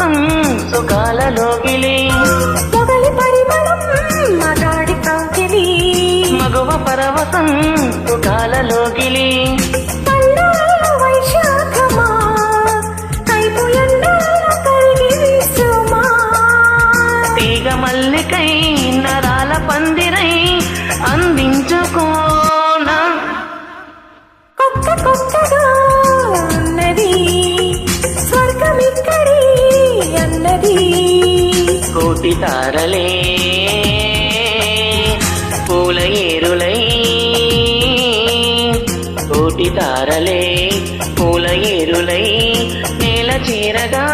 పర్వతం సుఖాల లోగిలి పొగలి పరిమళం మగాడి కౌగిలి మగువ పర్వతం సుఖాల లోగిలి పల్లాల వైశాఖమా కైపు ఎండాల కరిగి వీసుమా తీగ మల్లికై నరాల పందిరై అందించుకోనా కొత్త కొత్తగా ఉన్నది స్వర్గమిక్కడి అన్నది కోటి తారలే పూల ఏరులై కోటి తారలే పూల ఏరులై నేల చీరగా